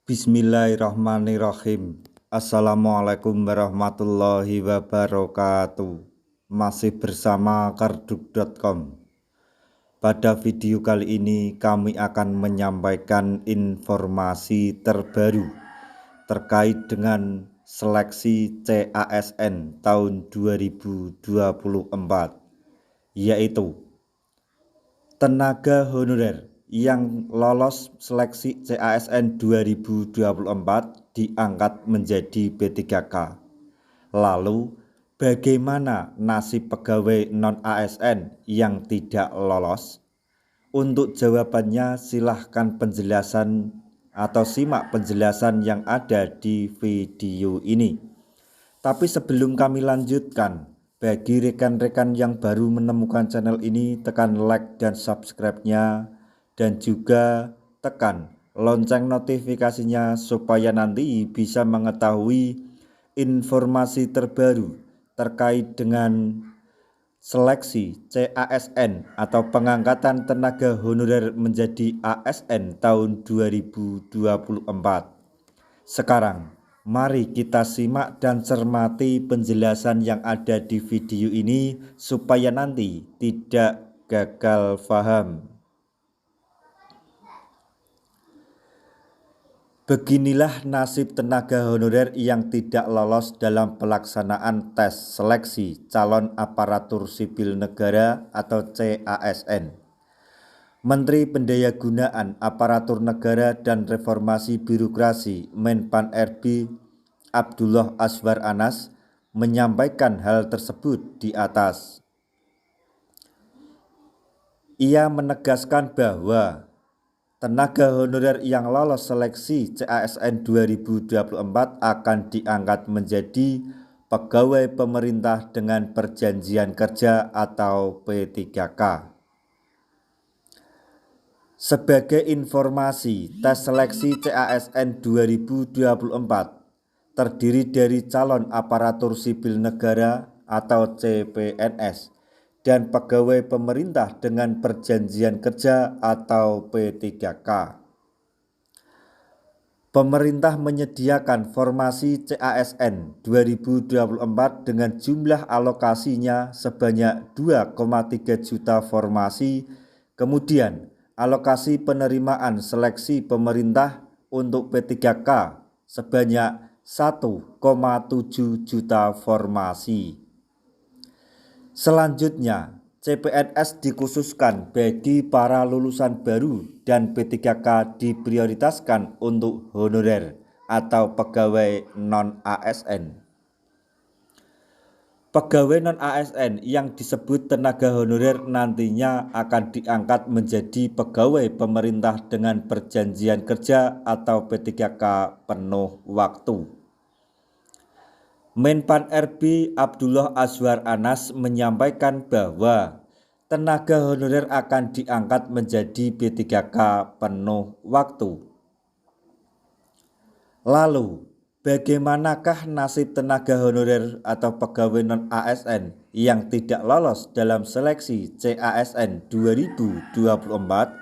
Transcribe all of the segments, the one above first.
Bismillahirrahmanirrahim. Assalamualaikum warahmatullahi wabarakatuh. Masih bersama karduk.com. Pada video kali ini kami akan menyampaikan informasi terbaru terkait dengan seleksi CASN tahun 2024, yaitu tenaga honorer yang lolos seleksi CASN 2024 diangkat menjadi P3K. Lalu, bagaimana nasib pegawai non-ASN yang tidak lolos? Untuk jawabannya silahkan penjelasan atau simak penjelasan yang ada di video ini. Tapi sebelum kami lanjutkan, bagi rekan-rekan yang baru menemukan channel ini, tekan like dan subscribe-nya, dan juga tekan lonceng notifikasinya supaya nanti bisa mengetahui informasi terbaru terkait dengan seleksi CASN atau pengangkatan tenaga honorer menjadi ASN tahun 2024. Sekarang mari kita simak dan cermati penjelasan yang ada di video ini supaya nanti tidak gagal paham. Beginilah nasib tenaga honorer yang tidak lolos dalam pelaksanaan tes seleksi calon aparatur sipil negara atau CASN. Menteri Pendayagunaan Aparatur Negara dan Reformasi Birokrasi Menpan RB Abdullah Azwar Anas menyampaikan hal tersebut di atas. Ia menegaskan bahwa tenaga honorer yang lolos seleksi CASN 2024 akan diangkat menjadi pegawai pemerintah dengan perjanjian kerja atau P3K. Sebagai informasi, tes seleksi CASN 2024 terdiri dari calon aparatur sipil negara atau CPNS dan pegawai pemerintah dengan perjanjian kerja atau P3K. Pemerintah menyediakan formasi CASN 2024 dengan jumlah alokasinya sebanyak 2,3 juta formasi. Kemudian alokasi penerimaan seleksi pemerintah untuk P3K sebanyak 1,7 juta formasi. Selanjutnya, CPNS dikhususkan bagi para lulusan baru dan P3K diprioritaskan untuk honorer atau pegawai non-ASN. Pegawai non-ASN yang disebut tenaga honorer nantinya akan diangkat menjadi pegawai pemerintah dengan perjanjian kerja atau P3K penuh waktu. Menpan RB Abdullah Azwar Anas menyampaikan bahwa tenaga honorer akan diangkat menjadi P3K penuh waktu. Lalu, bagaimanakah nasib tenaga honorer atau pegawai non-ASN yang tidak lolos dalam seleksi CASN 2024?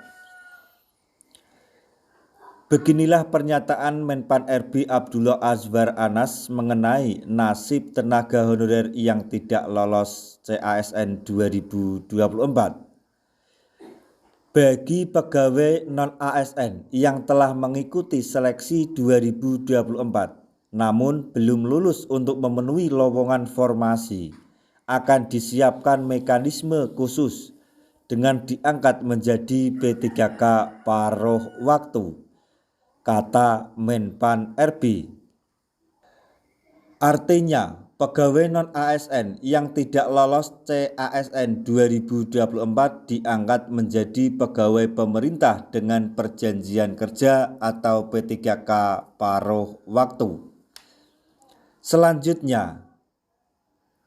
Beginilah pernyataan Menpan RB Abdullah Azwar Anas mengenai nasib tenaga honorer yang tidak lolos CASN 2024. Bagi pegawai non-ASN yang telah mengikuti seleksi 2024 namun belum lulus untuk memenuhi lowongan formasi, akan disiapkan mekanisme khusus dengan diangkat menjadi P3K paruh waktu, kata Menpan RB. Artinya, pegawai non-ASN yang tidak lolos CASN 2024 diangkat menjadi pegawai pemerintah dengan perjanjian kerja atau P3K paruh waktu. Selanjutnya,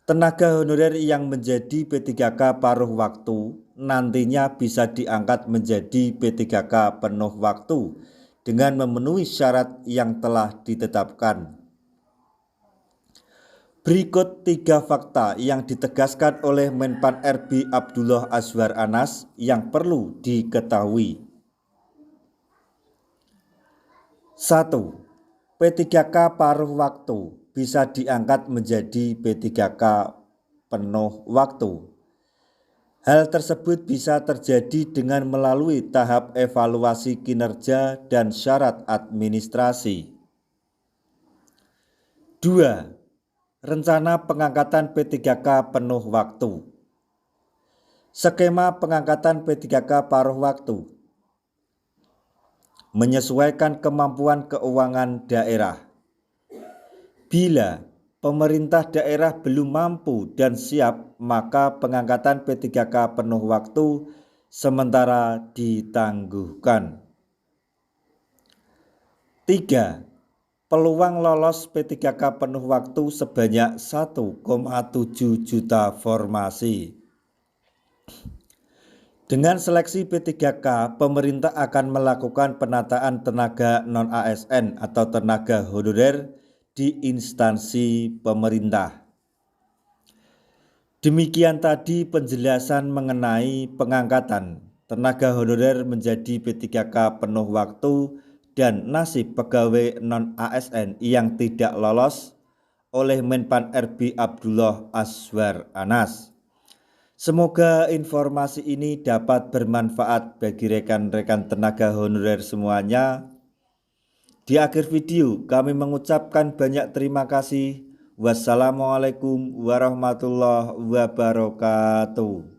tenaga honorer yang menjadi P3K paruh waktu nantinya bisa diangkat menjadi P3K penuh waktu dengan memenuhi syarat yang telah ditetapkan. Berikut 3 fakta yang ditegaskan oleh Menpan RB Abdullah Azwar Anas yang perlu diketahui. 1. P3K paruh waktu bisa diangkat menjadi P3K penuh waktu. Hal tersebut bisa terjadi dengan melalui tahap evaluasi kinerja dan syarat administrasi. 2. Rencana pengangkatan P3K penuh waktu. Skema pengangkatan P3K paruh waktu menyesuaikan kemampuan keuangan daerah. Bila pemerintah daerah belum mampu dan siap, maka pengangkatan P3K penuh waktu sementara ditangguhkan. 3. Peluang lolos P3K penuh waktu sebanyak 1,7 juta formasi. Dengan seleksi P3K, pemerintah akan melakukan penataan tenaga non-ASN atau tenaga honorer di instansi pemerintah. Demikian tadi penjelasan mengenai pengangkatan tenaga honorer menjadi P3K penuh waktu dan nasib pegawai non-ASN yang tidak lolos oleh Menpan RB Abdullah Azwar Anas. Semoga informasi ini dapat bermanfaat bagi rekan-rekan tenaga honorer semuanya. Di akhir video kami mengucapkan banyak terima kasih. Wassalamualaikum warahmatullahi wabarakatuh.